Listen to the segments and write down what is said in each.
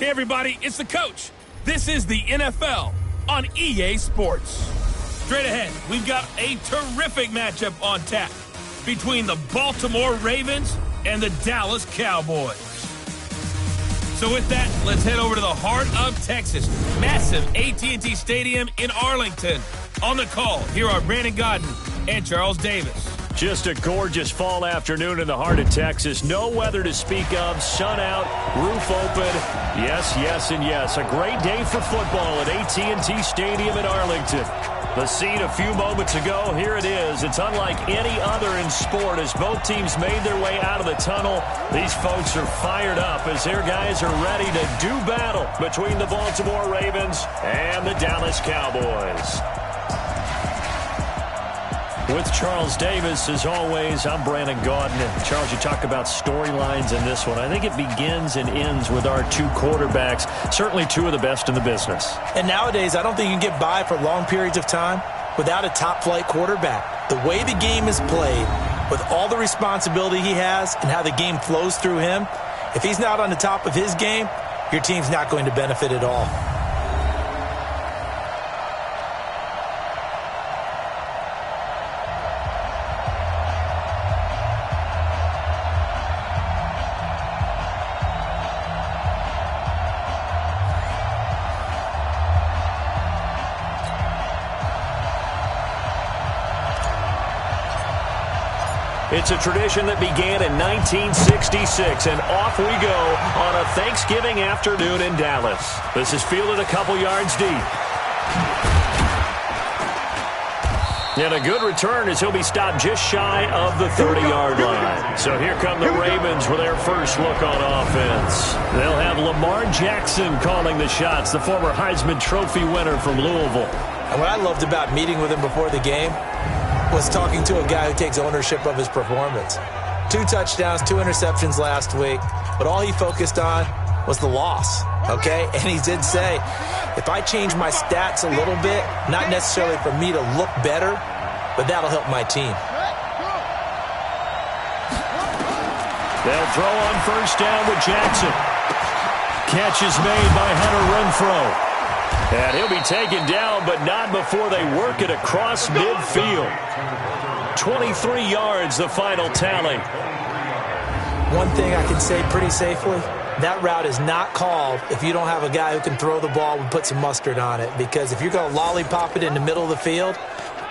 Hey, everybody, it's the coach. This is the NFL on EA Sports. Straight ahead, we've got a terrific matchup on tap between the Baltimore Ravens and the Dallas Cowboys. So with that, let's head over to the heart of Texas. Massive AT&T Stadium in Arlington. On the call, here are Brandon Godden and Charles Davis. Just a gorgeous fall afternoon in the heart of Texas. No weather to speak of. Sun out, roof open. Yes, yes, and yes. A great day for football at AT&T Stadium in Arlington. The scene a few moments ago, here it is. It's unlike any other in sport as both teams made their way out of the tunnel. These folks are fired up as their guys are ready to do battle between the Baltimore Ravens and the Dallas Cowboys. With Charles Davis, as always, I'm Brandon Godden. And Charles, you talk about storylines in this one. I think it begins and ends with our two quarterbacks, certainly two of the best in the business. And nowadays, I don't think you can get by for long periods of time without a top-flight quarterback. The way the game is played, with all the responsibility he has and how the game flows through him, if he's not on the top of his game, your team's not going to benefit at all. It's a tradition that began in 1966, and off we go on a Thanksgiving afternoon in Dallas. This is fielded a couple yards deep. And a good return as he'll be stopped just shy of the 30-yard line. So here come the Ravens with their first look on offense. They'll have Lamar Jackson calling the shots, the former Heisman Trophy winner from Louisville. And what I loved about meeting with him before the game was talking to a guy who takes ownership of his performance. 2 touchdowns, 2 interceptions last week, but all he focused on was the loss, okay? And he did say, if I change my stats a little bit, not necessarily for me to look better, but that'll help my team. They'll throw on first down with Jackson. Catch is made by Hunter Renfrow. And he'll be taken down, but not before they work it across midfield. 23 yards, the final tally. One thing I can say pretty safely, that route is not called if you don't have a guy who can throw the ball and put some mustard on it. Because if you're going to lollipop it in the middle of the field,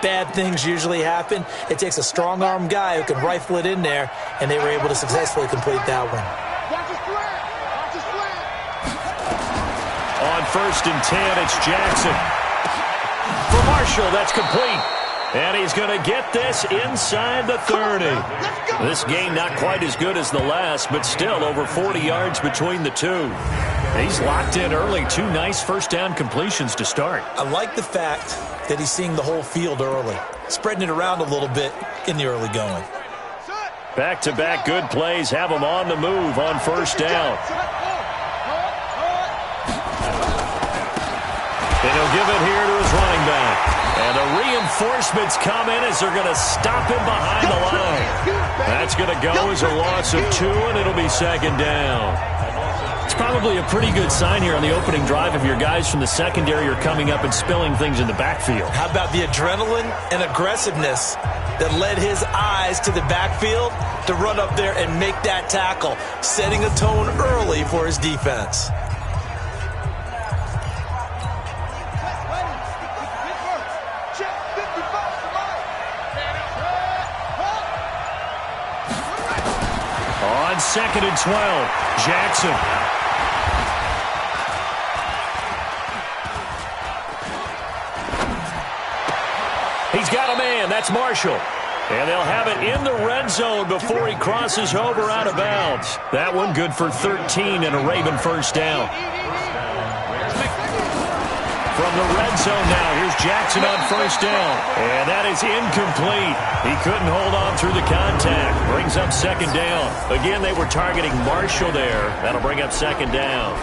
bad things usually happen. It takes a strong-arm guy who can rifle it in there, and they were able to successfully complete that one. On 1st and 10, it's Jackson. For Marshall, that's complete. And he's going to get this inside the 30. This game not quite as good as the last, but still over 40 yards between the two. He's locked in early. 2 nice first down completions to start. I like the fact that he's seeing the whole field early, spreading it around a little bit in the early going. Back-to-back good plays have him on the move on first down. And he'll give it here to his running back. And the reinforcements come in as they're going to stop him behind the line. That's going to go as a loss of 2, and it'll be 2nd down. It's probably a pretty good sign here on the opening drive if your guys from the secondary are coming up and spilling things in the backfield. How about the adrenaline and aggressiveness that led his eyes to the backfield to run up there and make that tackle, setting a tone early for his defense. On 2nd and 12, Jackson. He's got a man. That's Marshall. And they'll have it in the red zone before he crosses over out of bounds. That one good for 13 and a Raven first down. From the red zone now, here's Jackson on first down. And that is incomplete. He couldn't hold on through the contact. Brings up 2nd down. Again, they were targeting Marshall there. That'll bring up 2nd down.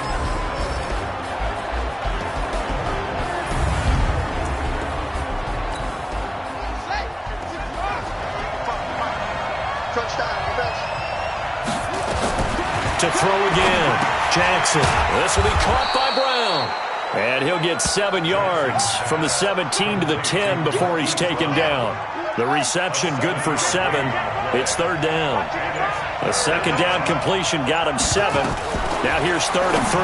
To throw again, Jackson. This will be caught by Brown. And he'll get 7 yards from the 17 to the 10 before he's taken down. The reception good for 7. It's 3rd down. A 2nd down completion got him 7. Now here's 3rd and 3.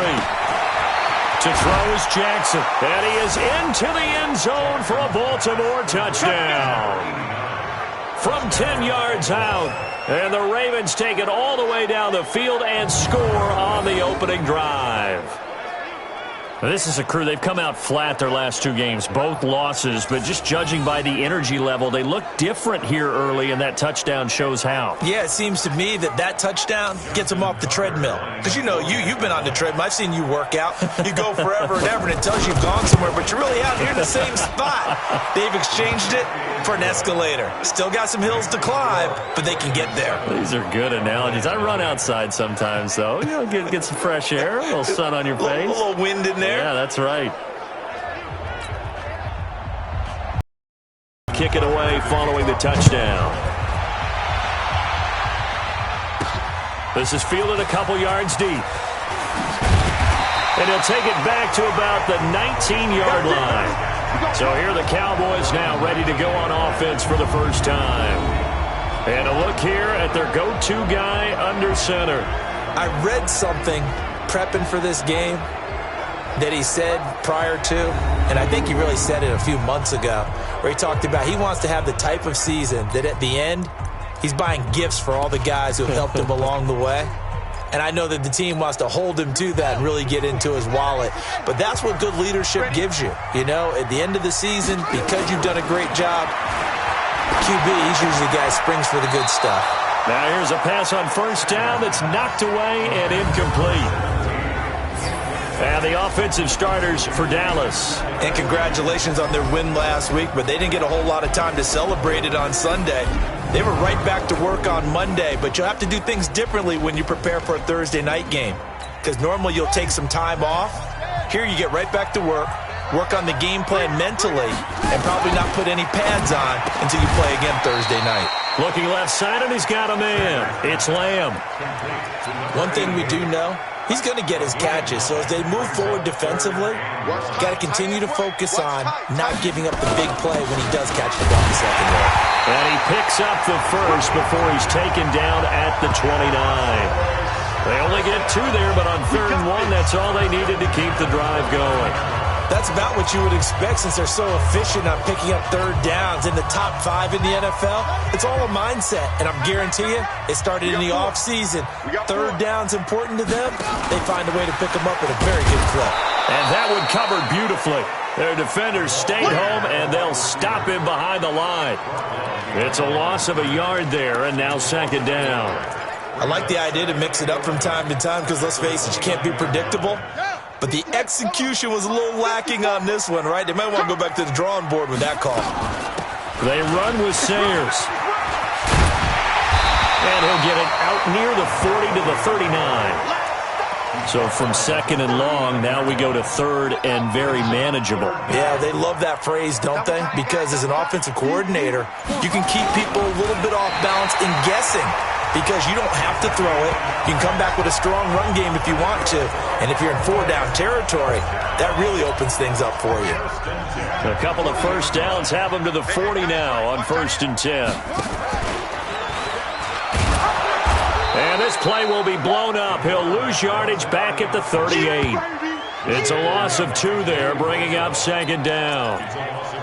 To throw is Jackson. And he is into the end zone for a Baltimore touchdown. From 10 yards out. And the Ravens take it all the way down the field and score on the opening drive. This is a crew, they've come out flat their last 2 games, both losses, but just judging by the energy level, they look different here early, and that touchdown shows how. Yeah, it seems to me that touchdown gets them off the treadmill. Because, you know, you've been on the treadmill. I've seen you work out. You go forever and ever, and it tells you you've gone somewhere, but you're really out here in the same spot. They've exchanged it for an escalator. Still got some hills to climb, but they can get there. These are good analogies. I run outside sometimes, though. You know, get some fresh air, a little sun on your face. A little wind in there. Yeah, that's right. Kick it away following the touchdown. This is fielded a couple yards deep. And he'll take it back to about the 19-yard line. So here are the Cowboys now ready to go on offense for the first time. And a look here at their go-to guy under center. I read something prepping for this game that he said prior to, and I think he really said it a few months ago, where he talked about he wants to have the type of season that at the end, he's buying gifts for all the guys who have helped him along the way. And I know that the team wants to hold him to that and really get into his wallet. But that's what good leadership gives you. You know, at the end of the season, because you've done a great job, QB, he's usually the guy who springs for the good stuff. Now here's a pass on 1st down that's knocked away and incomplete. And the offensive starters for Dallas. And congratulations on their win last week, but they didn't get a whole lot of time to celebrate it on Sunday. They were right back to work on Monday, but you'll have to do things differently when you prepare for a Thursday night game. Because normally you'll take some time off. Here you get right back to work on the game plan mentally, and probably not put any pads on until you play again Thursday night. Looking left side, and he's got a man. It's Lamb. One thing we do know, he's going to get his catches. So as they move forward defensively, got to continue to focus on not giving up the big play when he does catch the ball in the secondary. And he picks up the first before he's taken down at the 29. They only get 2 there, but on 3rd and 1, that's all they needed to keep the drive going. That's about what you would expect since they're so efficient on picking up 3rd downs in the top 5 in the NFL. It's all a mindset, and I guarantee you, it started in the offseason. 3rd down's important to them. They find a way to pick them up at a very good clip. And that one covered beautifully. Their defenders stayed home, and they'll stop him behind the line. It's a loss of a yard there, and now 2nd down. I like the idea to mix it up from time to time because, let's face it, you can't be predictable. But the execution was a little lacking on this one, right? They might want to go back to the drawing board with that call. They run with Sayers. And he'll get it out near the 40 to the 39. So from 2nd and long, now we go to 3rd and very manageable. Yeah, they love that phrase, don't they? Because as an offensive coordinator, you can keep people a little bit off balance in guessing. Because you don't have to throw it. You can come back with a strong run game if you want to. And if you're in 4-down territory, that really opens things up for you. A couple of 1st downs have them to the 40 now on 1st and 10. And this play will be blown up. He'll lose yardage back at the 38. It's a loss of 2 there, bringing up 2nd down.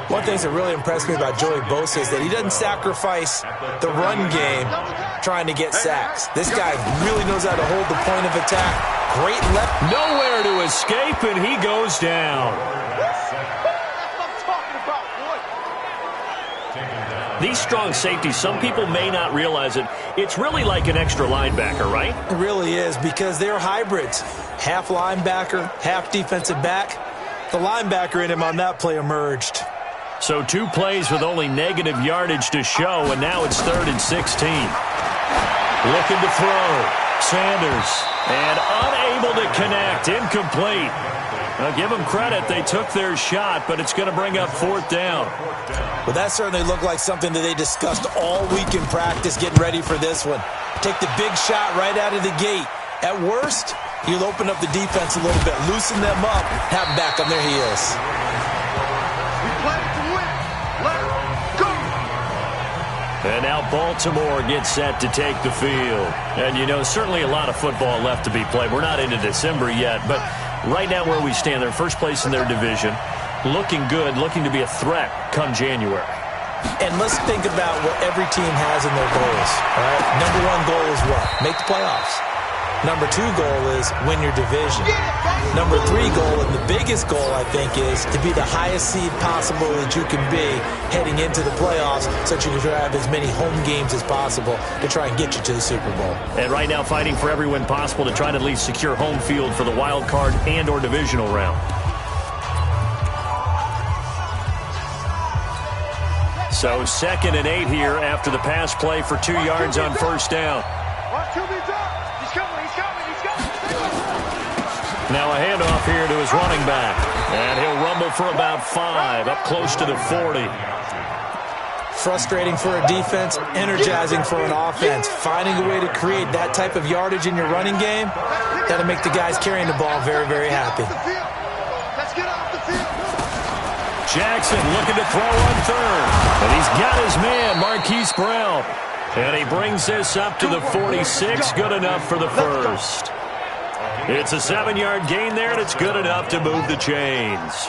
One thing that really impressed me about Joey Bosa is that he doesn't sacrifice the run game trying to get sacks. This guy really knows how to hold the point of attack. Great left. Nowhere to escape, and he goes down. These strong safeties, some people may not realize it. It's really like an extra linebacker, right? It really is, because they're hybrids. Half linebacker, half defensive back. The linebacker in him on that play emerged. So 2 plays with only negative yardage to show, and now it's 3rd and 16. Looking to throw. Sanders. And unable to connect. Incomplete. Now, give them credit. They took their shot, but it's going to bring up 4th down. Well, that certainly looked like something that they discussed all week in practice getting ready for this one. Take the big shot right out of the gate. At worst, He'll open up the defense a little bit, loosen them up, have them back on their heels. We play to win. Let's go. And now Baltimore gets set to take the field. And, you know, certainly a lot of football left to be played. We're not into December yet, but right now where we stand, they're in first place in their division. Looking good, looking to be a threat come January. And let's think about what every team has in their goals. All right? Number one goal is what? Make the playoffs. Number two goal is win your division. Number three goal, and the biggest goal, I think, is to be the highest seed possible that you can be heading into the playoffs so that you can have as many home games as possible to try and get you to the Super Bowl. And right now fighting for every win possible to try to at least secure home field for the wild card and or divisional round. So 2nd and 8 here after the pass play for 2 yards on first down. Now a handoff here to his running back. And he'll rumble for about 5, up close to the 40. Frustrating for a defense, energizing for an offense. Finding a way to create that type of yardage in your running game, that'll make the guys carrying the ball very, very happy. Let's get off the field. Jackson looking to throw on third. And he's got his man, Marquise Brown. And he brings this up to the 46. Good enough for the first. It's a 7-yard gain there, and it's good enough to move the chains.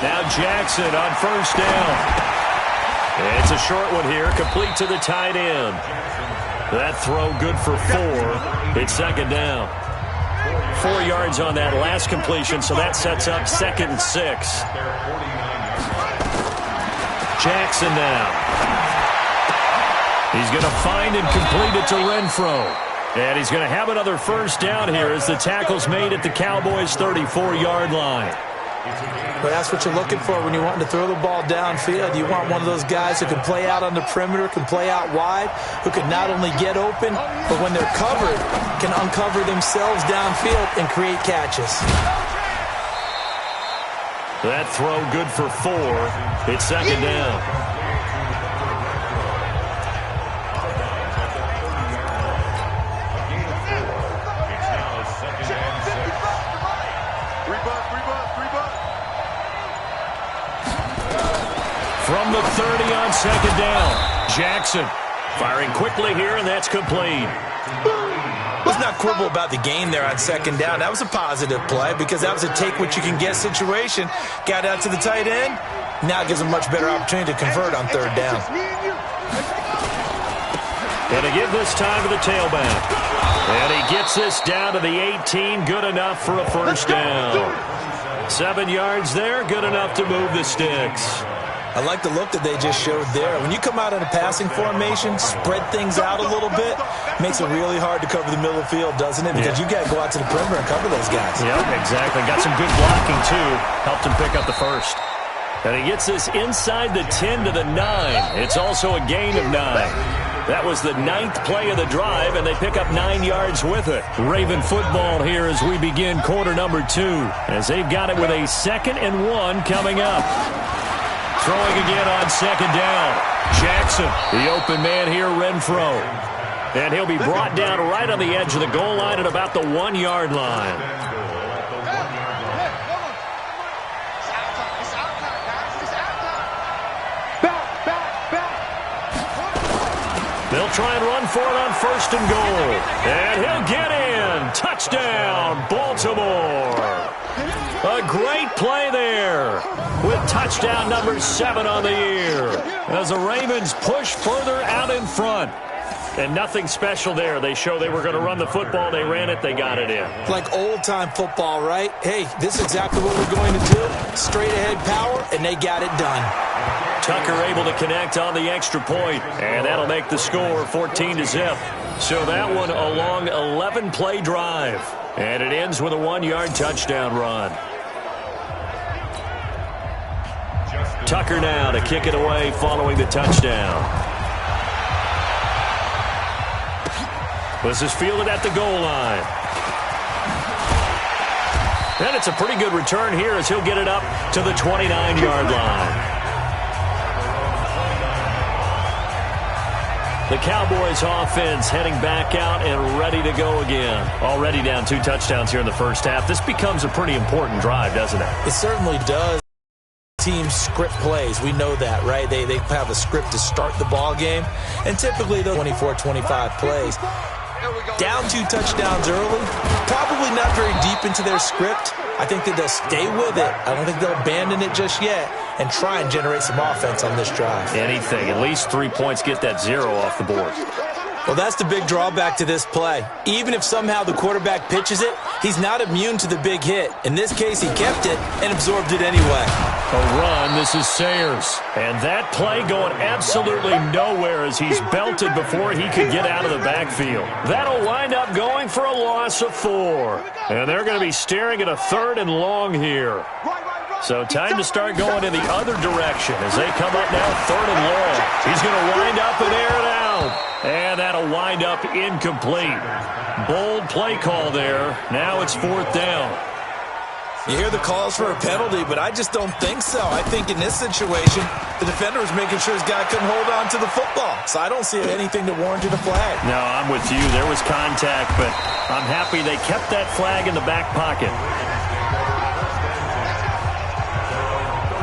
Now Jackson on first down. It's a short one here, complete to the tight end. That throw good for 4. It's 2nd down. 4 yards on that last completion, so that sets up 2nd and 6. Jackson now. He's going to find and complete it to Renfro. And he's going to have another first down here as the tackle's made at the Cowboys' 34-yard line. But that's what you're looking for when you're wanting to throw the ball downfield. You want one of those guys who can play out on the perimeter, can play out wide, who can not only get open, but when they're covered, can uncover themselves downfield and create catches. That throw good for 4. It's 2nd down. From the 30 on 2nd down. Jackson firing quickly here, and that's complete. Let's not quibble about the gain there on 2nd down. That was a positive play because that was a take-what-you-can-get situation. Got out to the tight end. Now it gives him a much better opportunity to convert on 3rd down. And to give this time to the tailback. And he gets this down to the 18. Good enough for a first down. 7 yards there. Good enough to move the sticks. I like the look that they just showed there. When you come out in a passing formation, spread things out a little bit, makes it really hard to cover the middle of the field, doesn't it? Because you got to go out to the perimeter and cover those guys. Yep, exactly. Got some good blocking, too. Helped him pick up the first. And he gets this inside the 10 to the 9. It's also a gain of 9. That was the 9th play of the drive, and they pick up 9 yards with it. Raven football here as we begin quarter number 2, as they've got it with a 2nd and 1 coming up. Throwing again on 2nd down. Jackson, the open man here, Renfro. And he'll be brought down right on the edge of the goal line at about the 1-yard line. They'll try and run for it on 1st and goal. And he'll get in. Touchdown, Baltimore. A great play there with touchdown number 7 on the year as the Ravens push further out in front. And nothing special there. They show they were going to run the football. They ran it. They got it in. Like old-time football, right? Hey, this is exactly what we're going to do. Straight-ahead power, and they got it done. Tucker able to connect on the extra point, and that'll make the score 14-0. So that one a long 11-play drive, and it ends with a 1-yard touchdown run. Tucker now to kick it away following the touchdown. This is fielded at the goal line. And it's a pretty good return here as he'll get it up to the 29-yard line. The Cowboys offense heading back out and ready to go again. Already down 2 touchdowns here in the first half. This becomes a pretty important drive, doesn't it? It certainly does. Teams script plays. We know that, right? They have a script to start the ball game, and typically the 24-25 plays. Down 2 touchdowns early, probably not very deep into their script. I think that they'll stay with it. I don't think they'll abandon it just yet and try and generate some offense on this drive. Anything. At least 3 points, get that 0 off the board. Well, that's the big drawback to this play. Even if somehow the quarterback pitches it, he's not immune to the big hit. In this case, he kept it and absorbed it anyway. A run. This is Sayers. And that play going absolutely nowhere as he's belted before he could get out of the backfield. That'll wind up going for a loss of 4. And they're going to be staring at a 3rd and long here. So time to start going in the other direction as they come up now 3rd and long. He's going to wind up and air it out. And that'll wind up incomplete. Bold play call there. Now it's 4th down. You hear the calls for a penalty, but I just don't think so. I think in this situation, the defender was making sure his guy couldn't hold on to the football. So I don't see anything that warranted a flag. No, I'm with you. There was contact, but I'm happy they kept that flag in the back pocket.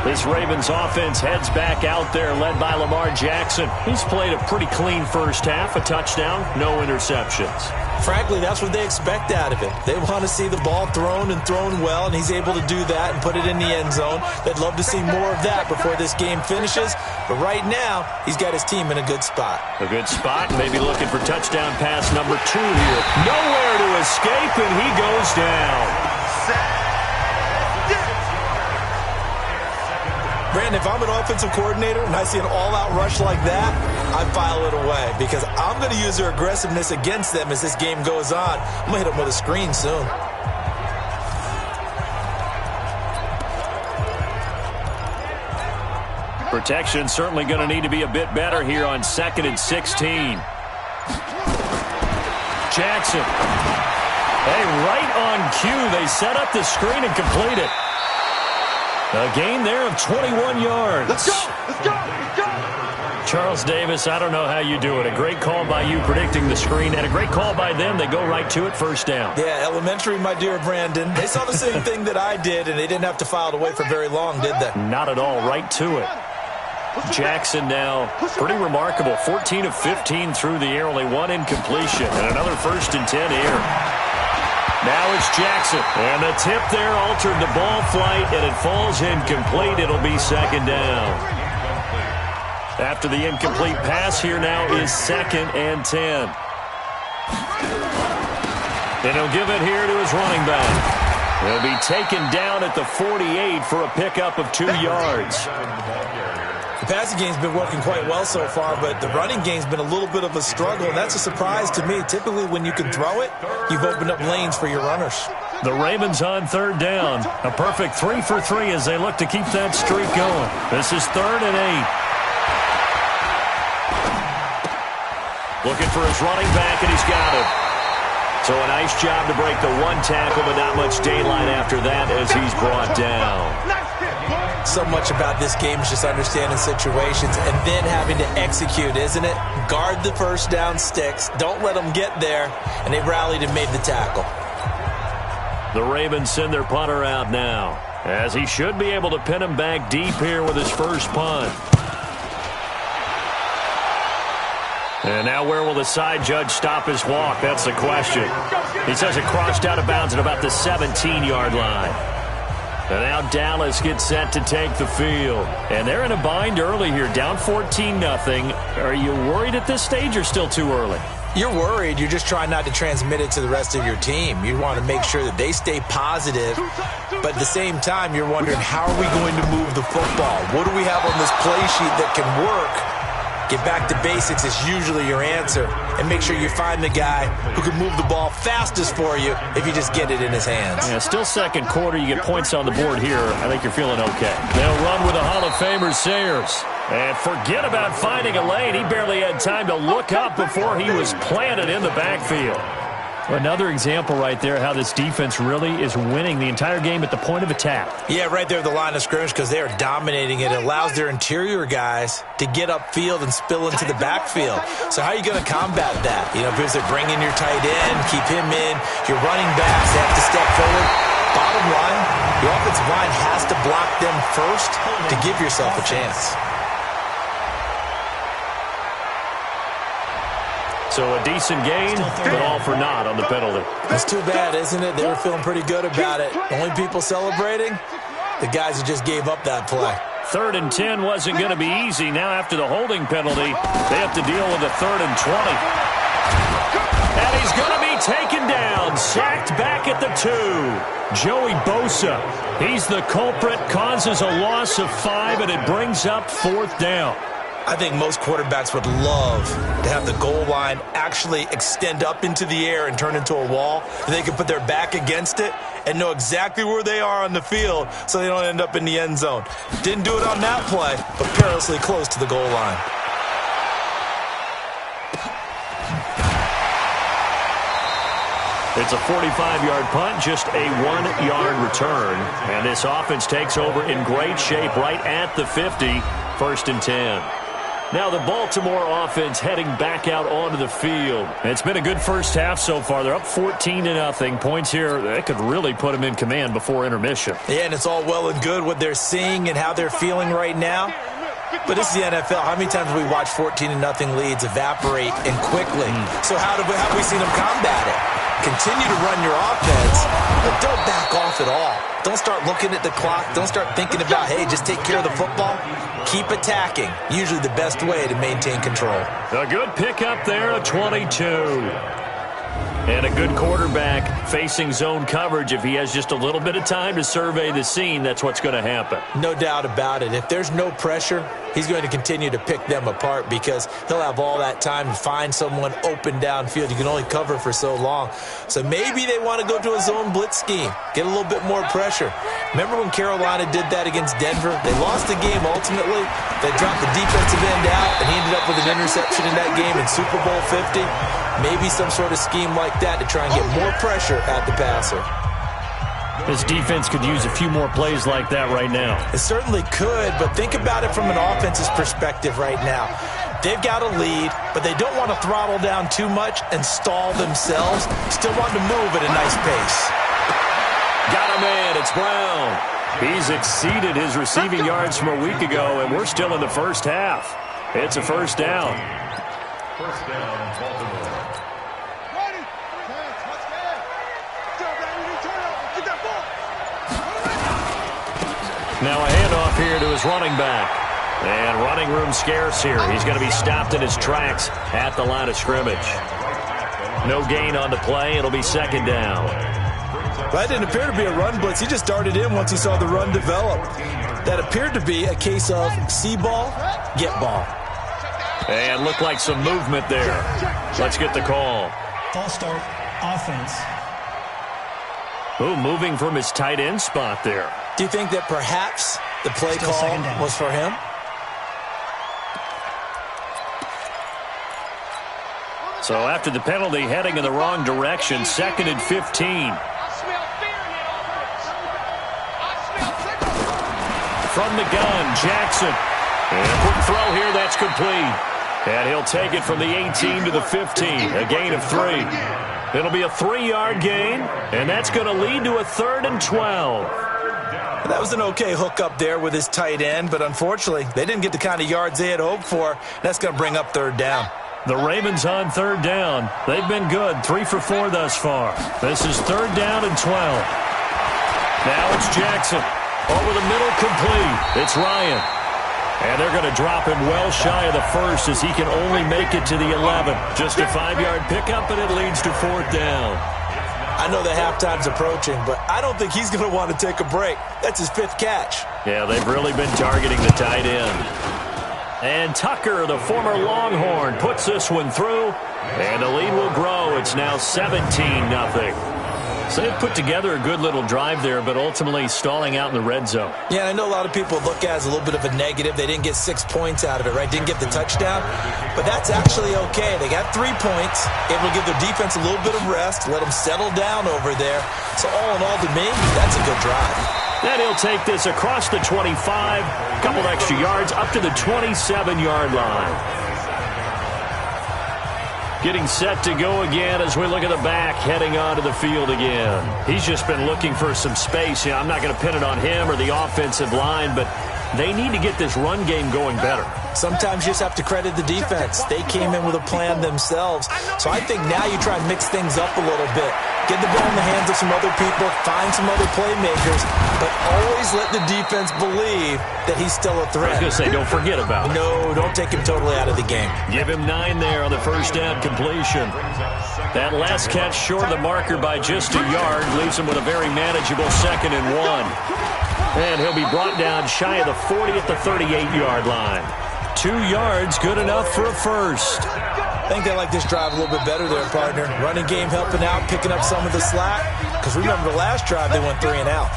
This Ravens offense heads back out there, led by Lamar Jackson. He's played a pretty clean first half, a touchdown, no interceptions. Frankly, that's what they expect out of it. They want to see the ball thrown and thrown well, and he's able to do that and put it in the end zone. They'd love to see more of that before this game finishes. But right now, he's got his team in a good spot. A good spot, maybe looking for touchdown pass number 2 here. Nowhere to escape, and he goes down. Brandon, if I'm an offensive coordinator and I see an all-out rush like that, I file it away because I'm going to use their aggressiveness against them as this game goes on. I'm going to hit them with a screen soon. Protection certainly going to need to be a bit better here on 2nd and 16. Jackson. Hey, right on cue. They set up the screen and complete it. A gain there of 21 yards. Let's go! Let's go! Let's go! Charles Davis, I don't know how you do it. A great call by you predicting the screen, and a great call by them. They go right to it, 1st down. Yeah, elementary, my dear Brandon. They saw the same thing that I did, and they didn't have to file it away for very long, did they? Not at all. Right to it. Jackson now, pretty remarkable. 14 of 15 through the air, only 1 incompletion, and another 1st and 10 here. Now it's Jackson, and the tip there altered the ball flight, and it falls incomplete. It'll be 2nd down. After the incomplete pass, here now is 2nd and 10. And he'll give it here to his running back. He'll be taken down at the 48 for a pickup of 2 yards. The passing game's been working quite well so far, but the running game's been a little bit of a struggle, and that's a surprise to me. Typically, when you can throw it, you've opened up lanes for your runners. The Ravens on 3rd down. A perfect 3 for 3 as they look to keep that streak going. This is 3rd and 8. Looking for his running back, and he's got it. So a nice job to break the 1 tackle, but not much daylight after that as he's brought down. So much about this game is just understanding situations and then having to execute, isn't it? Guard the 1st down sticks. Don't let them get there. And they rallied and made the tackle. The Ravens send their punter out now, as he should be able to pin him back deep here with his first punt. And now where will the side judge stop his walk? That's the question. He says it crossed out of bounds at about the 17-yard line. And now Dallas gets set to take the field. And they're in a bind early here, down 14-0. Are you worried at this stage or still too early? You're worried. You're just trying not to transmit it to the rest of your team. You want to make sure that they stay positive. But at the same time, you're wondering, how are we going to move the football? What do we have on this play sheet that can work? Get back to basics is usually your answer. And make sure you find the guy who can move the ball fastest for you if you just get it in his hands. Yeah, still 2nd quarter. You get points on the board here. I think you're feeling okay. They'll run with the Hall of Famer Sayers. And forget about finding a lane. He barely had time to look up before he was planted in the backfield. Another example right there how this defense really is winning the entire game at the point of attack. Yeah, right there at the line of scrimmage because they are dominating it. It allows their interior guys to get upfield and spill into the backfield. So how are you going to combat that? You know, because they're bringing your tight end, keep him in. Your running backs have to step forward. Bottom line, your offensive line has to block them first to give yourself a chance. So a decent gain, but all for naught on the penalty. It's too bad, isn't it? They were feeling pretty good about it. Only people celebrating, the guys who just gave up that play. 3rd and 10 wasn't going to be easy. Now after the holding penalty, they have to deal with a 3rd and 20. And he's going to be taken down, sacked back at the 2. Joey Bosa, he's the culprit, causes a loss of 5, and it brings up 4th down. I think most quarterbacks would love to have the goal line actually extend up into the air and turn into a wall. And they can put their back against it and know exactly where they are on the field so they don't end up in the end zone. Didn't do it on that play, but perilously close to the goal line. It's a 45-yard punt, just a 1-yard return. And this offense takes over in great shape right at the 50, 1st and 10. Now the Baltimore offense heading back out onto the field. It's been a good first half so far. They're up 14-0. Points here, that could really put them in command before intermission. Yeah, and it's all well and good what they're seeing and how they're feeling right now. But this is the NFL. How many times have we watched 14-0 leads evaporate and quickly? So how have we seen them combat it? Continue to run your offense, but don't back off at all. Don't start looking at the clock. Don't start thinking about, hey, just take care of the football. Keep attacking. Usually the best way to maintain control. A good pickup there, a 22. And a good quarterback facing zone coverage. If he has just a little bit of time to survey the scene, that's what's going to happen. No doubt about it. If there's no pressure, he's going to continue to pick them apart because he'll have all that time to find someone open downfield. You can only cover for so long. So maybe they want to go to a zone blitz scheme, get a little bit more pressure. Remember when Carolina did that against Denver? They lost the game ultimately. They dropped the defensive end out, and he ended up with an interception in that game in Super Bowl 50. Maybe some sort of scheme like that to try and get more pressure at the passer. This defense could use a few more plays like that right now. It certainly could, but think about it from an offense's perspective right now. They've got a lead, but they don't want to throttle down too much and stall themselves. Still want to move at a nice pace. Got a man, it's Brown. He's exceeded his receiving yards from a week ago, and we're still in the first half. It's a 1st down. First down, Baltimore. Now a handoff here to his running back. And running room scarce here. He's going to be stopped in his tracks at the line of scrimmage. No gain on the play. It'll be 2nd down. That didn't appear to be a run blitz. He just darted in once he saw the run develop. That appeared to be a case of see ball, get ball. And looked like some movement there. Let's get the call. False start, offense. Ooh, moving from his tight end spot there. Do you think that perhaps the play Still call was for him? So after the penalty, heading in the wrong direction, 2nd and 15. From the gun, Jackson. And a quick throw here, that's complete. And he'll take it from the 18 to the 15, a gain of 3. It'll be a 3-yard gain, and that's going to lead to a 3rd and 12. That was an okay hook up there with his tight end, but unfortunately, they didn't get the kind of yards they had hoped for. That's going to bring up 3rd down. The Ravens on 3rd down. They've been good, 3 for 4 thus far. This is 3rd down and 12. Now it's Jackson. Over the middle, complete. It's Ryan. And they're going to drop him well shy of the 1st as he can only make it to the 11. Just a 5-yard pickup, and it leads to 4th down. I know the halftime's approaching, but I don't think he's going to want to take a break. That's his 5th catch. Yeah, they've really been targeting the tight end. And Tucker, the former Longhorn, puts this one through. And the lead will grow. It's now 17-0. So they put together a good little drive there, but ultimately stalling out in the red zone. Yeah, I know a lot of people look at it as a little bit of a negative. They didn't get 6 points out of it, right? Didn't get the touchdown. But that's actually okay. They got 3 points, able to give their defense a little bit of rest, let them settle down over there. So all in all, to me, that's a good drive. Then he'll take this across the 25, a couple extra yards, up to the 27-yard line. Getting set to go again as we look at the back, heading onto the field again. He's just been looking for some space. I'm not going to pin it on him or the offensive line, but they need to get this run game going better. Sometimes you just have to credit the defense. They came in with a plan themselves. So I think now you try and mix things up a little bit. Get the ball in the hands of some other people, find some other playmakers, but always let the defense believe that he's still a threat. I was going to say, don't forget about it. No, don't take him totally out of the game. Give him 9 there on the first down completion. That last catch short of the marker by just a yard leaves him with a very manageable 2nd and 1. And he'll be brought down shy of the 40 at the 38-yard line. 2 yards, good enough for a first. I think they like this drive a little bit better there, partner. Running game helping out, picking up some of the slack. Because remember the last drive, they went 3 and out.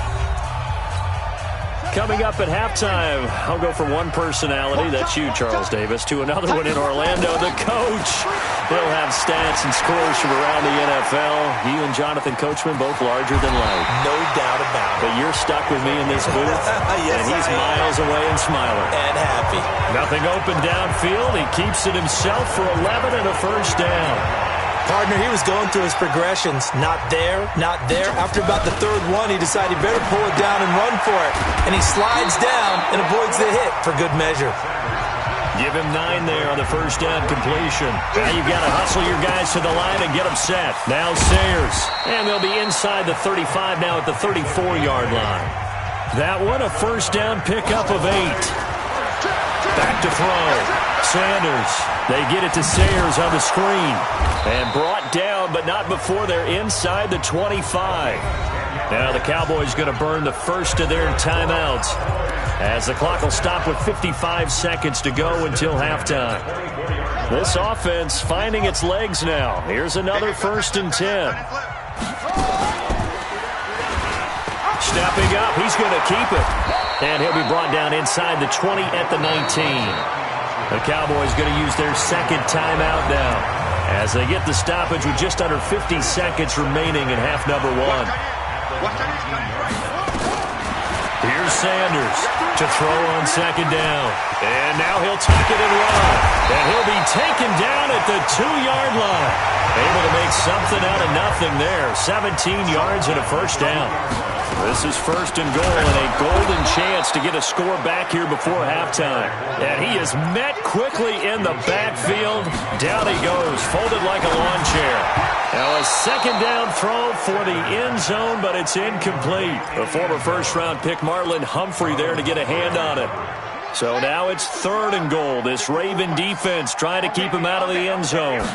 Coming up at halftime, I'll go from one personality, that's you, Charles Davis, to another one in Orlando, the coach. He'll have stats and scores from around the NFL. He and Jonathan Coachman, both larger than life. No doubt about it. But you're stuck with me in this booth, yes, and he's miles away and smiling. And happy. Nothing open downfield. He keeps it himself for 11 and a first down. Partner, he was going through his progressions. Not there, not there. After about the 3rd one, he decided he better pull it down and run for it. And he slides down and avoids the hit for good measure. Give him 9 there on the first down completion. Now you've got to hustle your guys to the line and get them set. Now Sayers. And they'll be inside the 35 now at the 34-yard line. That one, a first down pickup of 8. Back to throw. Sanders. They get it to Sayers on the screen. And brought down, but not before they're inside the 25. Now the Cowboys going to burn the first of their timeouts, as the clock will stop with 55 seconds to go until halftime. This offense finding its legs now. Here's another 1st and 10. Stepping up, he's going to keep it. And he'll be brought down inside the 20 at the 19. The Cowboys going to use their 2nd timeout now, as they get the stoppage with just under 50 seconds remaining in half number 1. Here's Sanders to throw on 2nd down. And now he'll tuck it and run. And he'll be taken down at the 2-yard line. Able to make something out of nothing there. 17 yards and a first down. This is 1st and goal and a golden chance to get a score back here before halftime. And he is met quickly in the backfield. Down he goes, folded like a lawn chair. Now a 2nd down throw for the end zone, but it's incomplete. The former first-round pick Marlon Humphrey there to get a hand on it. So now it's 3rd and goal. This Raven defense trying to keep him out of the end zone.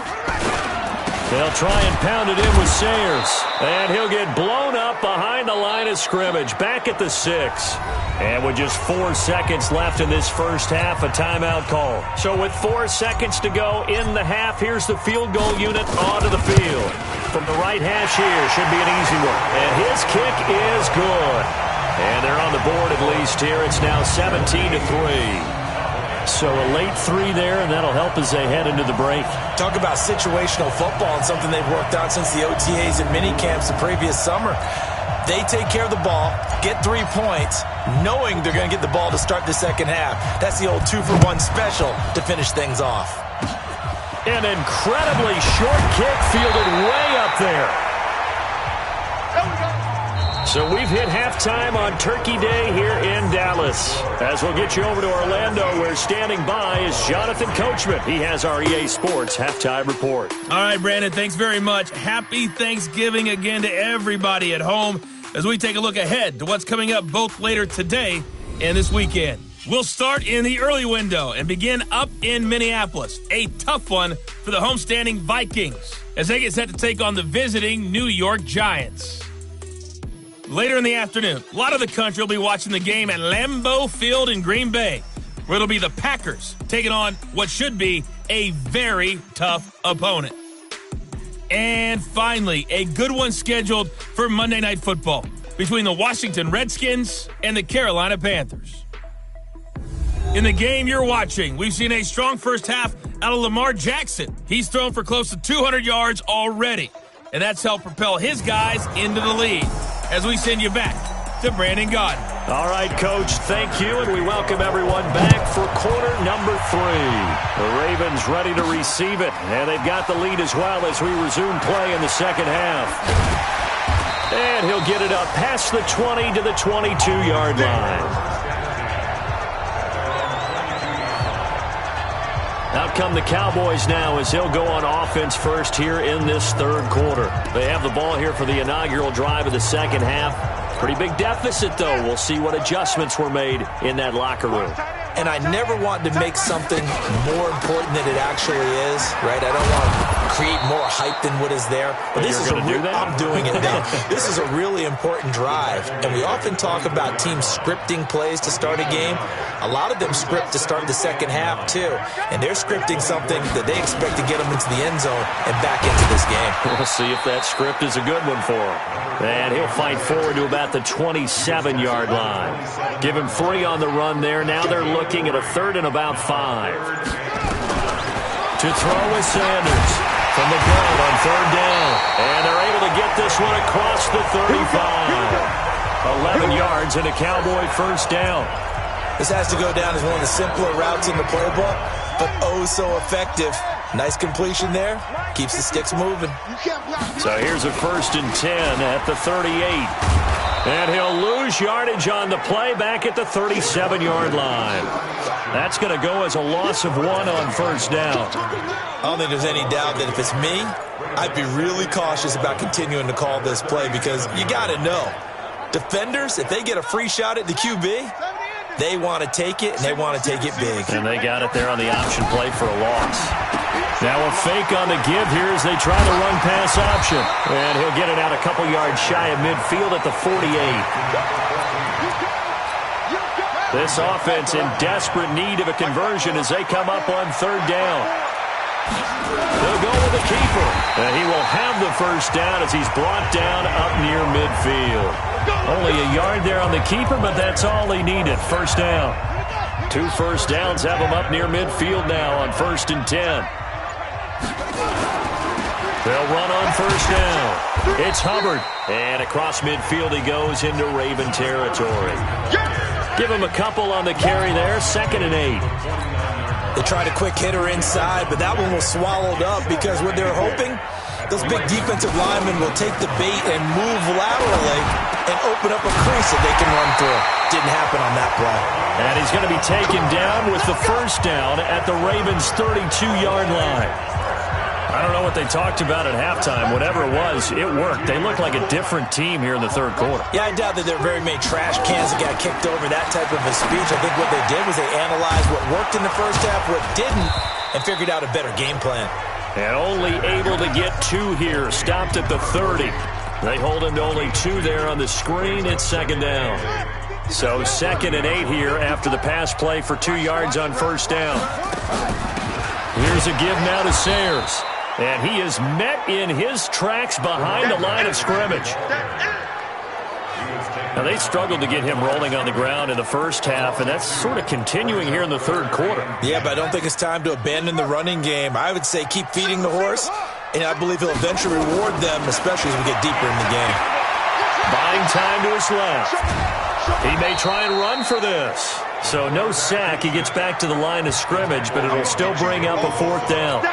They'll try and pound it in with Sayers. And he'll get blown up behind the line of scrimmage. Back at the 6. And with just 4 seconds left in this first half, a timeout call. So with 4 seconds to go in the half, here's the field goal unit onto the field. From the right hash here, should be an easy one. And his kick is good. And they're on the board at least here. It's now 17-3. So a late 3 there, and that'll help as they head into the break. Talk about situational football and something they've worked on since the OTAs and mini camps the previous summer. They take care of the ball, get 3 points, knowing they're going to get the ball to start the second half. That's the old 2-for-1 special to finish things off. An incredibly short kick fielded way up there. So we've hit halftime on Turkey Day here in Dallas. As we'll get you over to Orlando, where standing by is Jonathan Coachman. He has our EA Sports halftime report. All right, Brandon, thanks very much. Happy Thanksgiving again to everybody at home as we take a look ahead to what's coming up both later today and this weekend. We'll start in the early window and begin up in Minneapolis. A tough one for the homestanding Vikings as they get set to take on the visiting New York Giants. Later in the afternoon, a lot of the country will be watching the game at Lambeau Field in Green Bay, where it'll be the Packers taking on what should be a very tough opponent. And finally, a good one scheduled for Monday Night Football between the Washington Redskins and the Carolina Panthers. In the game you're watching, we've seen a strong first half out of Lamar Jackson. He's thrown for close to 200 yards already, and that's helped propel his guys into the lead. As we send you back to Brandon Gaudin. All right, Coach, thank you, and we welcome everyone back for quarter number 3. The Ravens ready to receive it, and they've got the lead as well as we resume play in the second half. And he'll get it up past the 20 to the 22-yard line. Out come the Cowboys now as they'll go on offense first here in this third quarter. They have the ball here for the inaugural drive of the second half. Pretty big deficit, though. We'll see what adjustments were made in that locker room. And I never want to make something more important than it actually is, right? I don't want to create more hype than what is there. But this is I'm doing it now. This is a really important drive. And we often talk about teams scripting plays to start a game. A lot of them script to start the second half, too. And they're scripting something that they expect to get them into the end zone and back into this game. We'll see if that script is a good one for him. And he'll fight forward to about the 27-yard line. Give him 3 on the run there. Now they're looking at a 3rd and about 5. To throw is Sanders from the gun on 3rd down. And they're able to get this one across the 35. 11 yards and a Cowboy first down. This has to go down as one of the simpler routes in the playbook, but oh so effective. Nice completion there. Keeps the sticks moving. So here's a 1st and 10 at the 38. And he'll lose yardage on the play back at the 37-yard line. That's going to go as a loss of 1 on first down. I don't think there's any doubt that if it's me, I'd be really cautious about continuing to call this play because you got to know, defenders, if they get a free shot at the QB, they want to take it, and they want to take it big. And they got it there on the option play for a loss. Now a fake on the give here as they try the run-pass option. And he'll get it out a couple yards shy of midfield at the 48. This offense in desperate need of a conversion as they come up on 3rd down. They'll go with the keeper. And he will have the first down as he's brought down up near midfield. Only a yard there on the keeper, but that's all he needed. First down. 2 first downs have him up near midfield now on 1st and 10. They'll run on first down. It's Hubbard. And across midfield he goes into Raven territory. Give him a couple on the carry there. 2nd and 8. They tried a quick hitter inside, but that one was swallowed up because what they're hoping, those big defensive linemen will take the bait and move laterally and open up a crease that they can run through. Didn't happen on that play. And he's going to be taken down with the first down at the Ravens' 32-yard line. I don't know what they talked about at halftime. Whatever it was, it worked. They look like a different team here in the third quarter. Yeah, I doubt that there are very many trash cans that got kicked over, that type of a speech. I think what they did was they analyzed what worked in the first half, what didn't, and figured out a better game plan. And only able to get 2 here. Stopped at the 30. They hold him to only 2 there on the screen. It's 2nd down. So 2nd and 8 here after the pass play for 2 yards on first down. Here's a give now to Sayers. And he is met in his tracks behind the line of scrimmage. Now, they struggled to get him rolling on the ground in the first half, and that's sort of continuing here in the third quarter. Yeah, but I don't think it's time to abandon the running game. I would say keep feeding the horse, and I believe he'll eventually reward them, especially as we get deeper in the game. Buying time to his left. He may try and run for this. So no sack. He gets back to the line of scrimmage, but it'll still bring up a 4th down.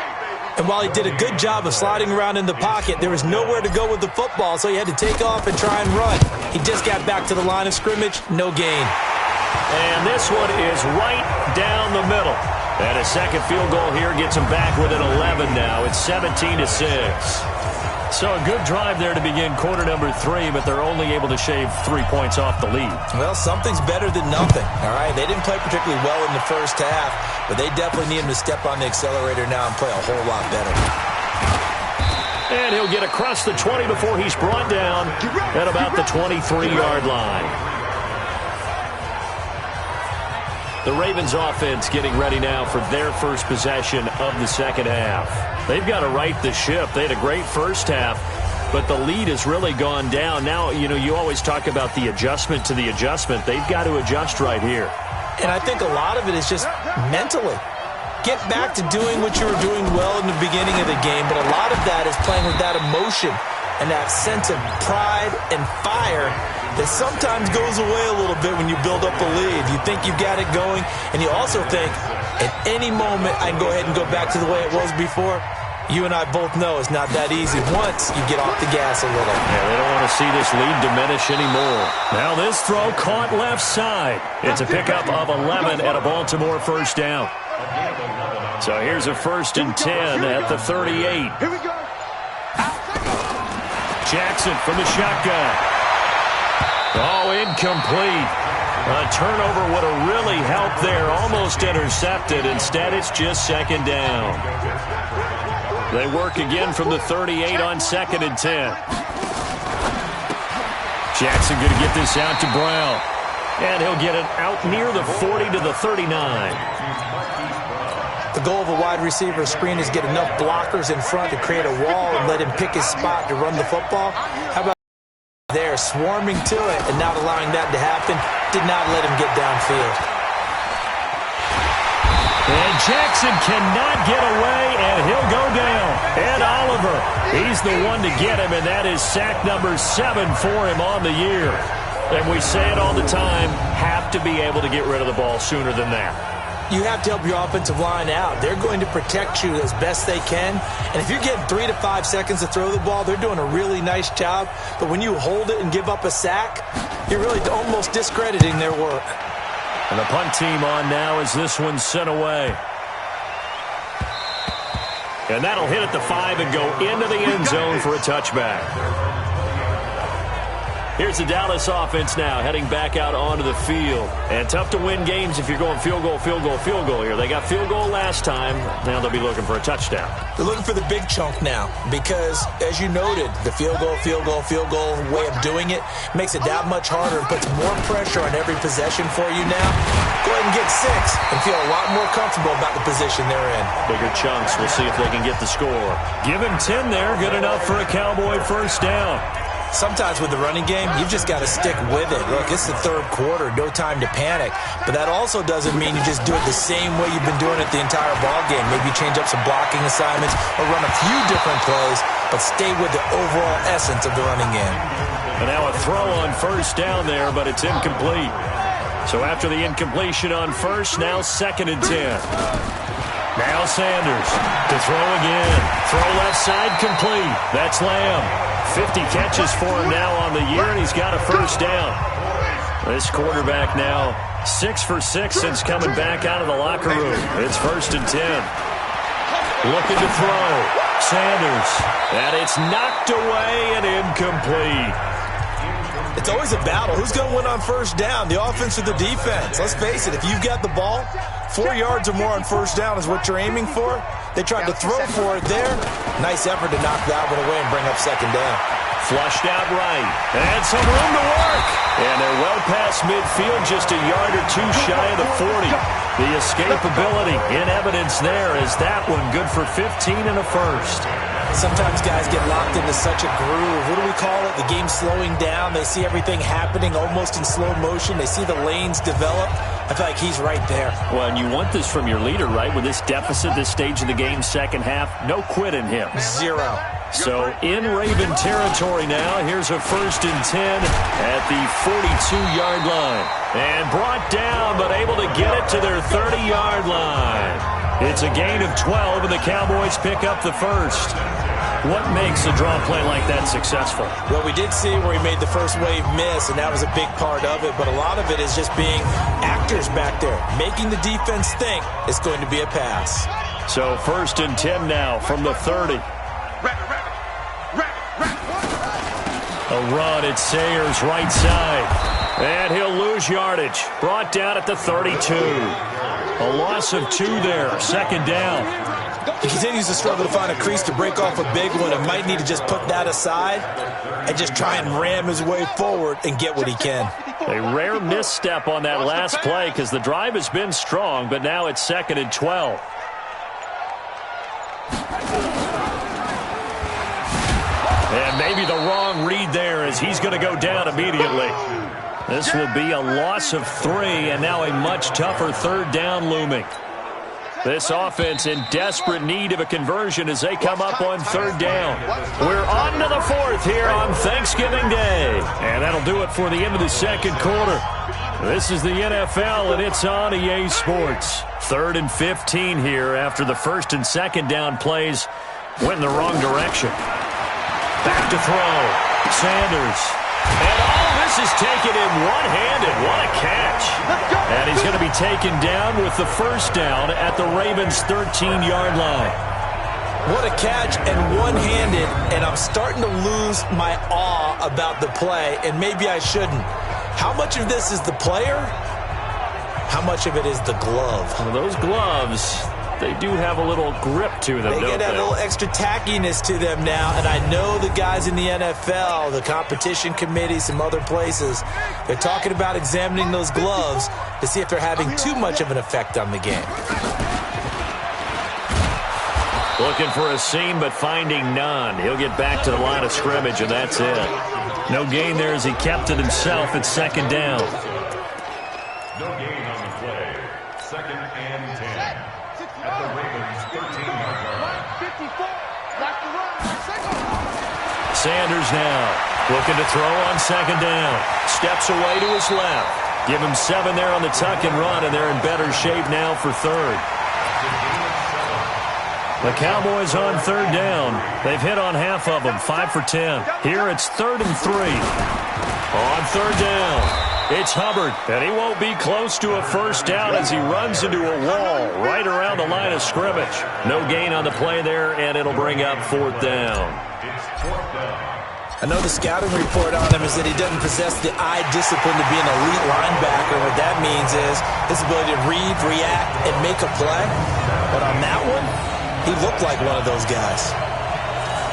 And while he did a good job of sliding around in the pocket, there was nowhere to go with the football, so he had to take off and try and run. He just got back to the line of scrimmage, no gain. And this one is right down the middle. And a second field goal here gets him back within 11 now. It's 17-6. So a good drive there to begin quarter number 3, but they're only able to shave 3 points off the lead. Well, something's better than nothing, all right? They didn't play particularly well in the first half, but they definitely need him to step on the accelerator now and play a whole lot better. And he'll get across the 20 before he's brought down at about the 23-yard line. The Ravens offense getting ready now for their first possession of the second half. They've got to right the ship. They had a great first half, but the lead has really gone down. Now, you always talk about the adjustment to the adjustment. They've got to adjust right here. And I think a lot of it is just mentally. Get back to doing what you were doing well in the beginning of the game, but a lot of that is playing with that emotion and that sense of pride and fire that sometimes goes away a little bit when you build up a lead. You think you've got it going, and you also think, at any moment, I can go ahead and go back to the way it was before. You and I both know it's not that easy once you get off the gas a little. Yeah, they don't want to see this lead diminish anymore. Now this throw caught left side. It's a pickup of 11 at a Baltimore first down. So here's a 1st and 10 at the 38. Here we go. Jackson from the shotgun. Oh, incomplete. A turnover would have really helped there. Almost intercepted. Instead, it's just 2nd down. They work again from the 38 on 2nd and 10. Jackson going to get this out to Brown. And he'll get it out near the 40 to the 39. The goal of a wide receiver screen is get enough blockers in front to create a wall and let him pick his spot to run the football. How about there swarming to it and not allowing that to happen? Did not let him get downfield. And Jackson cannot get away, and he'll go down. And Oliver, he's the one to get him, and that is sack number 7 for him on the year. And we say it all the time, have to be able to get rid of the ball sooner than that. You have to help your offensive line out. They're going to protect you as best they can. And if you're getting 3 to 5 seconds to throw the ball, they're doing a really nice job. But when you hold it and give up a sack, you're really almost discrediting their work. And the punt team on now as this one's sent away. And that'll hit at the 5 and go into the end zone for a touchback. Here's the Dallas offense now heading back out onto the field. And tough to win games if you're going field goal, field goal, field goal here. They got field goal last time. Now they'll be looking for a touchdown. They're looking for the big chunk now because, as you noted, the field goal way of doing it makes it that much harder and puts more pressure on every possession for you now. Go ahead and get 6 and feel a lot more comfortable about the position they're in. Bigger chunks. We'll see if they can get the score. Give him 10 there. Good enough for a Cowboy first down. Sometimes with the running game, you've just got to stick with it. Look, it's the 3rd quarter, no time to panic. But that also doesn't mean you just do it the same way you've been doing it the entire ball game. Maybe change up some blocking assignments or run a few different plays, but stay with the overall essence of the running game. And now a throw on first down there, but it's incomplete. So after the incompletion on first, now 2nd and 10. Now Sanders to throw again. Throw left side complete. That's Lamb. 50 catches for him now on the year, and he's got a first down. This quarterback now 6 for 6 since coming back out of the locker room. It's 1st and 10. Looking to throw. Sanders. And it's knocked away and incomplete. It's always a battle. Who's going to win on first down, the offense or the defense? Let's face it, if you've got the ball, 4 yards or more on first down is what you're aiming for. They tried to throw for it there. Nice effort to knock that one away and bring up 2nd down. Flushed out right. And some room to work. And they're well past midfield, just a yard or 2 shy of the 40. The escapability in evidence there is that one good for 15 and a first. Sometimes guys get locked into such a groove. What do we call it? The game's slowing down. They see everything happening almost in slow motion. They see the lanes develop. I feel like he's right there. Well, and you want this from your leader, right? With this deficit, this stage of the game, second half, no quit in him. 0. So in Raven territory now, here's a 1st and 10 at the 42-yard line. And brought down, but able to get it to their 30-yard line. It's a gain of 12, and the Cowboys pick up the first. What makes a draw play like that successful? Well, we did see where he made the first wave miss, and that was a big part of it. But a lot of it is just being actors back there, making the defense think it's going to be a pass. So 1st and 10 now from the 30. A run at Sayers right side. And he'll lose yardage. Brought down at the 32. A loss of 2 there. 2nd down. He continues to struggle to find a crease to break off a big one and might need to just put that aside and just try and ram his way forward and get what he can. A rare misstep on that last play because the drive has been strong, but now it's 2nd and 12. And maybe the wrong read there as he's going to go down immediately. This will be a loss of 3, and now a much tougher 3rd down looming. This offense in desperate need of a conversion as they come up on 3rd down. We're on to the 4th here on Thanksgiving Day. And that'll do it for the end of the 2nd quarter. This is the NFL, and it's on EA Sports. 3rd and 15 here after the 1st and 2nd down plays went in the wrong direction. Back to throw. Sanders. And all this is taken in one-handed. What a catch. And he's going to be taken down with the 1st down at the Ravens' 13-yard line. What a catch and one-handed, and I'm starting to lose my awe about the play, and maybe I shouldn't. How much of this is the player? How much of it is the glove? Well, those gloves, they do have a little grip to them, don't they? They get that little extra tackiness to them now, and I know the guys in the NFL, the competition committee, some other places, they're talking about examining those gloves to see if they're having too much of an effect on the game. Looking for a seam, but finding none. He'll get back to the line of scrimmage, and that's it. No gain there as he kept it himself at 2nd down. No gain on the play. 2nd and 10. At the Ravens' 13-yard line. Sanders now looking to throw on 2nd down. Steps away to his left. Give him 7 there on the tuck and run, and they're in better shape now for 3rd. The Cowboys on 3rd down. They've hit on half of them, 5 for 10. Here it's 3rd and 3. On 3rd down, it's Hubbard, and he won't be close to a 1st down as he runs into a wall right around the line of scrimmage. No gain on the play there, and it'll bring up 4th down. I know the scouting report on him is that he doesn't possess the eye discipline to be an elite linebacker. What that means is his ability to read, react, and make a play. But on that one, he looked like one of those guys.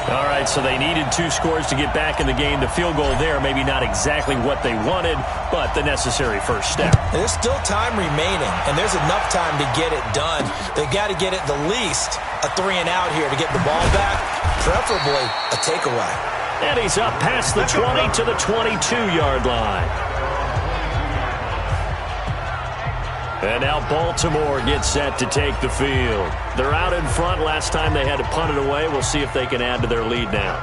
All right, so they needed 2 scores to get back in the game. The field goal there, maybe not exactly what they wanted, but the necessary 1st step. There's still time remaining, and there's enough time to get it done. They've got to get at the least a 3 and out here to get the ball back, preferably a takeaway. And he's up past the 20 to the 22-yard line. And now Baltimore gets set to take the field. They're out in front. Last time they had to punt it away. We'll see if they can add to their lead now.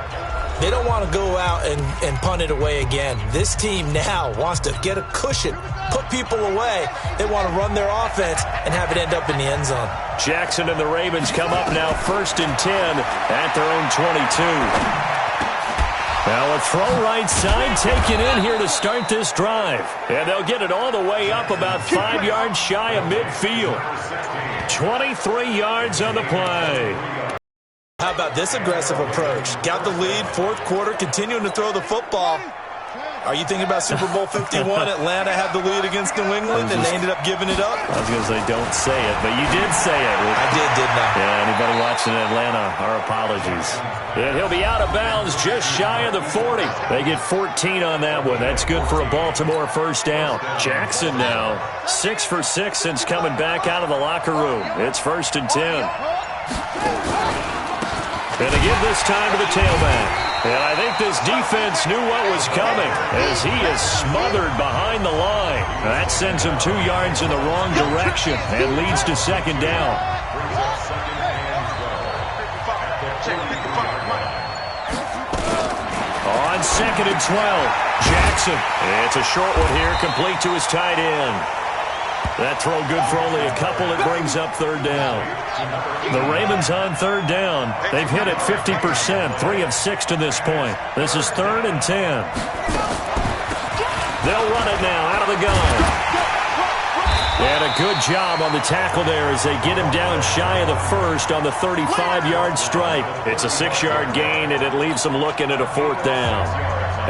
They don't want to go out and punt it away again. This team now wants to get a cushion, put people away. They want to run their offense and have it end up in the end zone. Jackson and the Ravens come up now 1st and 10 at their own 22. Now a throw right side taken in here to start this drive. And they'll get it all the way up about 5 yards shy of midfield. 23 yards on the play. How about this aggressive approach? Got the lead, 4th quarter, continuing to throw the football. Are you thinking about Super Bowl 51? Atlanta had the lead against New England, and they ended up giving it up? I was going to say don't say it, but you did say it. I didn't I? Yeah, anybody watching Atlanta, our apologies. And he'll be out of bounds just shy of the 40. They get 14 on that one. That's good for a Baltimore 1st down. Jackson now, 6 for 6 since coming back out of the locker room. It's 1st and 10. And to give this time to the tailback. And I think this defense knew what was coming as he is smothered behind the line. That sends him 2 yards in the wrong direction and leads to 2nd down. On 2nd and 12, Jackson. It's a short one here, complete to his tight end. That throw good for only a couple. It brings up 3rd down. The Ravens on 3rd down. They've hit it 50%, 3 of 6 to this point. This is 3rd and 10. They'll run it now out of the gun. And a good job on the tackle there as they get him down shy of the 1st on the 35-yard stripe. It's a 6-yard gain, and it leaves them looking at a 4th down.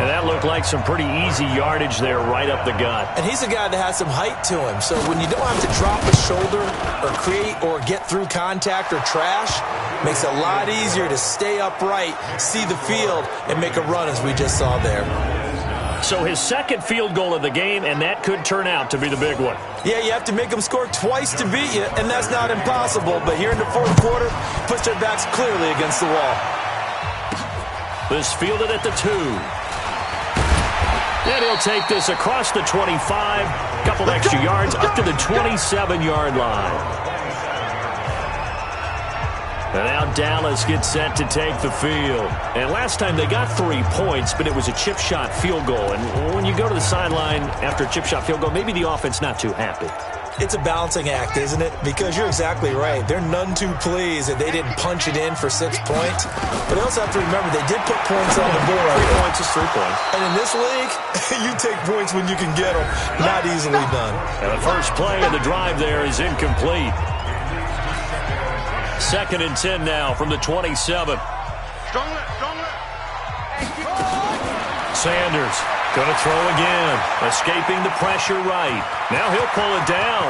And that looked like some pretty easy yardage there right up the gut. And he's a guy that has some height to him. So when you don't have to drop a shoulder or create or get through contact or trash, makes it a lot easier to stay upright, see the field, and make a run as we just saw there. So his second field goal of the game, and that could turn out to be the big one. Yeah, you have to make them score twice to beat you, and that's not impossible. But here in the fourth quarter, puts their backs clearly against the wall. This fielded at the 2. And he'll take this across the 25, a couple extra yards up to the 27-yard line. And now Dallas gets set to take the field. And last time they got 3 points, but it was a chip shot field goal. And when you go to the sideline after a chip shot field goal, maybe the offense not too happy. It's a balancing act, isn't it? Because you're exactly right. They're none too pleased that they didn't punch it in for 6 points. But they also have to remember they did put points on the board. 3 points is 3 points. And in this league, you take points when you can get them. Not easily done. And the first play of the drive there is incomplete. 2nd and 10 now from the 27. Sanders going to throw again. Escaping the pressure right. Now he'll pull it down.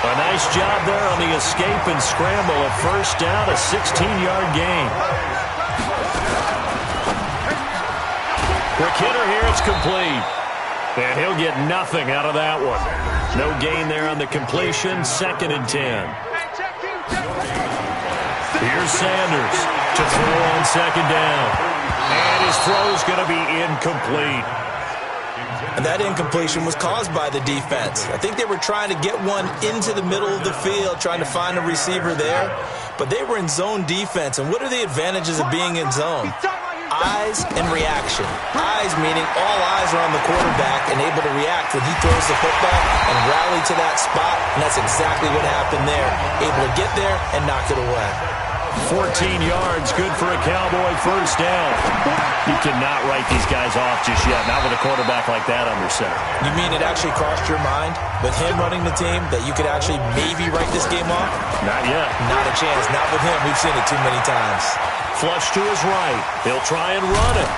A nice job there on the escape and scramble. A first down, a 16-yard gain. Quick hitter here, it's complete. And he'll get nothing out of that one. No gain there on the completion. 2nd and 10. Here's Sanders to throw on 2nd down. And his throw's going to be incomplete. And that incompletion was caused by the defense. I think they were trying to get one into the middle of the field, trying to find a receiver there. But they were in zone defense. And what are the advantages of being in zone? Eyes and reaction. Eyes meaning all eyes are on the quarterback and able to react when he throws the football and rally to that spot. And that's exactly what happened there. Able to get there and knock it away. 14 yards, good for a Cowboy first down. You cannot write these guys off just yet, not with a quarterback like that under center. You mean it actually crossed your mind with him running the team that you could actually maybe write this game off? Not yet. Not a chance. Not with him. We've seen it too many times. Flush to his right. He'll try and run it.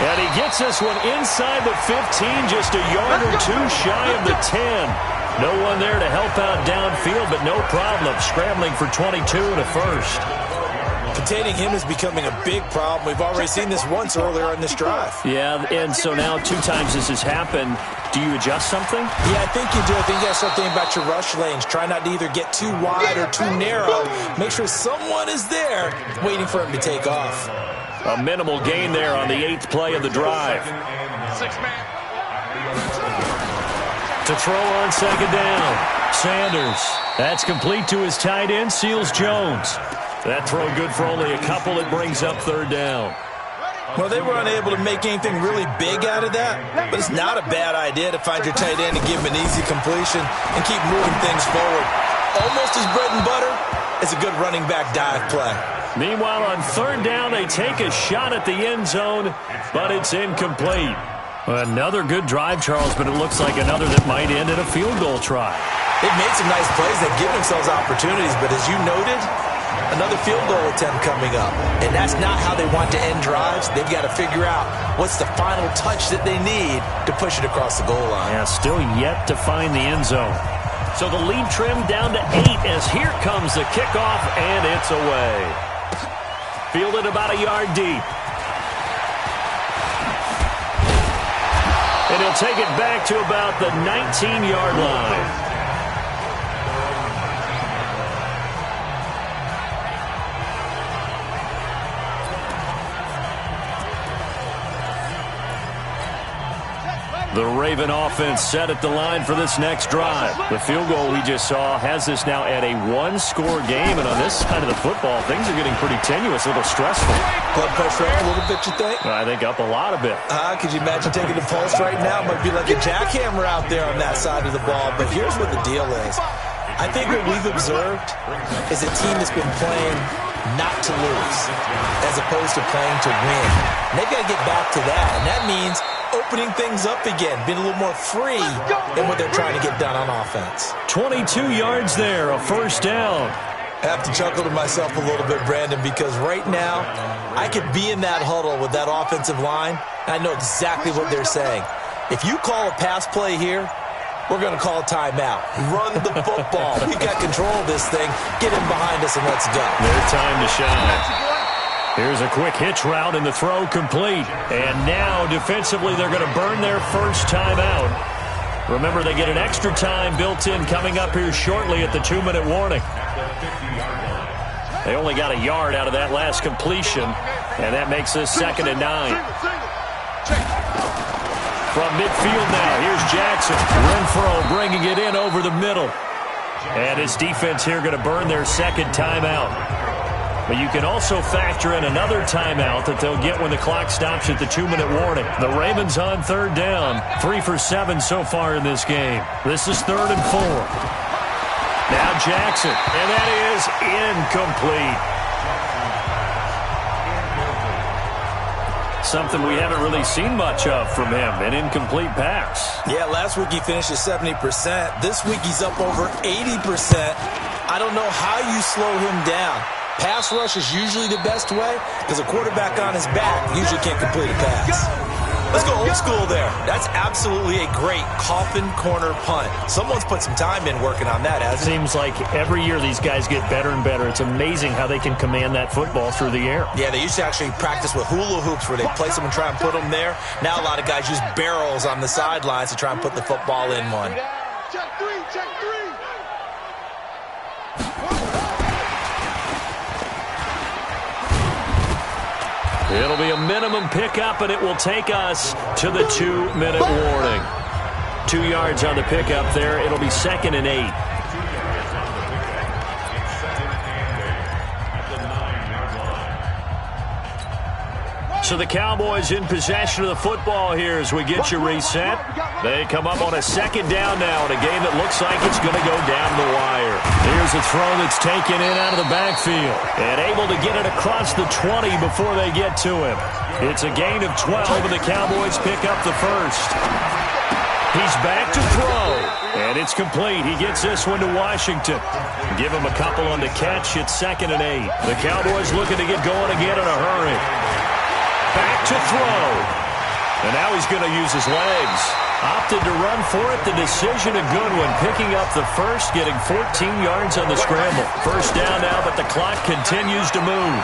And he gets this one inside the 15, just a yard or two shy of the 10. No one there to help out downfield, but no problem. Scrambling for 22 and a first. Containing him is becoming a big problem. We've already seen this once earlier in this drive. Yeah, and so now 2 times this has happened. Do you adjust something? Yeah, I think you do. I think you got to start thinking about your rush lanes. Try not to either get too wide or too narrow. Make sure someone is there waiting for him to take off. A minimal gain there on the 8th play of the drive. 6-man. To throw on 2nd down. Sanders. That's complete to his tight end, Seals Jones. That throw good for only a couple. It brings up 3rd down. Well, they were unable to make anything really big out of that, but it's not a bad idea to find your tight end and give him an easy completion and keep moving things forward. Almost as bread and butter as a good running back dive play. Meanwhile, on 3rd down, they take a shot at the end zone, but it's incomplete. Another good drive, Charles, but it looks like another that might end in a field goal try. They've made some nice plays that give themselves opportunities, but as you noted, another field goal attempt coming up. And that's not how they want to end drives. They've got to figure out what's the final touch that they need to push it across the goal line. Yeah, still yet to find the end zone. So the lead trimmed down to 8 as here comes the kickoff, and it's away. Fielded about a yard deep. And he'll take it back to about the 19-yard line. The Raven offense set at the line for this next drive. The field goal we just saw has this now at a 1-score game, and on this side of the football, things are getting pretty tenuous, a little stressful. Blood pressure up a little bit, you think? I think up a lot of it. Could you imagine taking the pulse right now? It might be like a jackhammer out there on that side of the ball, but here's what the deal is. I think what we've observed is a team that's been playing not to lose as opposed to playing to win. And they've got to get back to that, and that means opening things up again, being a little more free in what they're trying to get done on offense. 22 yards there, a first down. I have to chuckle to myself a little bit, Brandon, because right now I could be in that huddle with that offensive line, and I know exactly what they're saying. If you call a pass play here, we're going to call a timeout. Run the football. We've got control of this thing. Get in behind us and let's go. Their time to shine. Here's a quick hitch route and the throw complete. And now defensively they're going to burn their first timeout. Remember, they get an extra time built in coming up here shortly at the 2-minute warning. They only got a yard out of that last completion, and that makes this 2nd and 9. From midfield now, here's Jackson. Renfro bringing it in over the middle. And his defense here going to burn their second timeout. But you can also factor in another timeout that they'll get when the clock stops at the 2-minute warning. The Ravens on 3rd down, 3 for 7 so far in this game. This is 3rd and 4. Now Jackson, and that is incomplete. Something we haven't really seen much of from him, an incomplete pass. Yeah, last week he finished at 70%. This week he's up over 80%. I don't know how you slow him down. Pass rush is usually the best way because a quarterback on his back usually can't complete a pass. Let's go old school there. That's absolutely a great coffin corner punt. Someone's put some time in working on that, hasn't it? Seems like every year these guys get better and better. It's amazing how they can command that football through the air. Yeah, they used to actually practice with hula hoops where they place them and try and put them there. Now a lot of guys use barrels on the sidelines to try and put the football in one. Check three. It'll be a minimum pickup, and it will take us to the 2-minute warning. 2 yards on the pickup there. It'll be 2nd and 8. So the Cowboys in possession of the football here as we get you reset. They come up on a 2nd down now in a game that looks like it's going to go down the wire. Here's a throw that's taken in out of the backfield and able to get it across the 20 before they get to him. It's a gain of 12, and the Cowboys pick up the first. He's back to throw, and it's complete. He gets this one to Washington. Give him a couple on the catch. It's 2nd and 8. The Cowboys looking to get going again in a hurry. Back to throw. And now he's going to use his legs. Opted to run for it. The decision a good one. Picking up the first, getting 14 yards on the scramble. First down now, but the clock continues to move.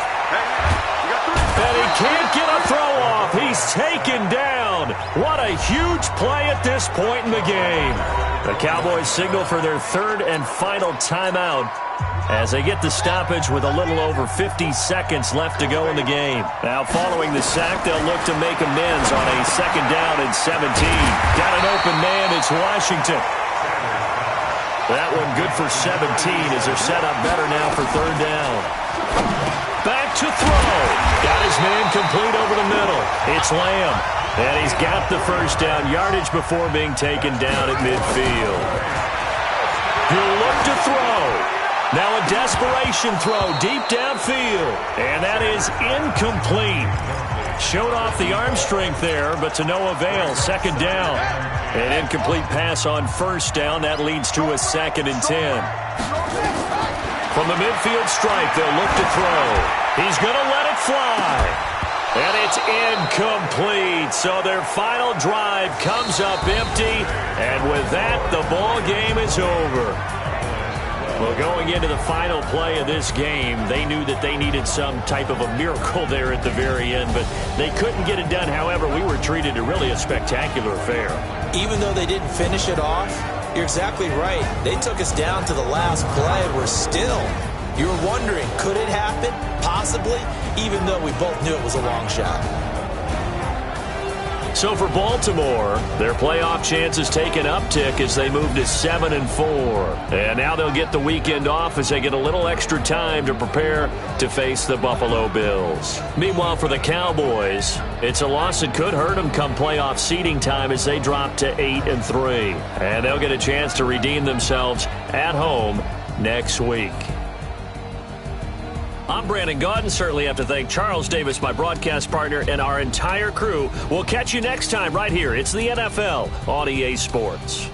And he can't get a throw off. He's taken down. What a huge play at this point in the game. The Cowboys signal for their 3rd and final timeout as they get the stoppage with a little over 50 seconds left to go in the game. Now, following the sack, they'll look to make amends on a 2nd down and 17. Got an open man. It's Washington. That one good for 17 as they're set up better now for 3rd down. Back to throw. Got his man complete over the middle. It's Lamb. And he's got the first down yardage before being taken down at midfield. He'll look to throw. Now a desperation throw deep downfield. And that is incomplete. Showed off the arm strength there, but to no avail. 2nd down. An incomplete pass on 1st down. That leads to a 2nd and 10. From the midfield stripe, they'll look to throw. He's going to let it fly. And it's incomplete. So their final drive comes up empty. And with that, the ball game is over. Well, going into the final play of this game, they knew that they needed some type of a miracle there at the very end, but they couldn't get it done. However, we were treated to really a spectacular affair. Even though they didn't finish it off, you're exactly right. They took us down to the last play. We're still. You were wondering, could it happen? Possibly, even though we both knew it was a long shot. So for Baltimore, their playoff chances take an uptick as they move to 7-4. And now they'll get the weekend off as they get a little extra time to prepare to face the Buffalo Bills. Meanwhile, for the Cowboys, it's a loss that could hurt them come playoff seeding time as they drop to 8-3. And they'll get a chance to redeem themselves at home next week. I'm Brandon Gaudin. Certainly have to thank Charles Davis, my broadcast partner, and our entire crew. We'll catch you next time right here. It's the NFL on EA Sports.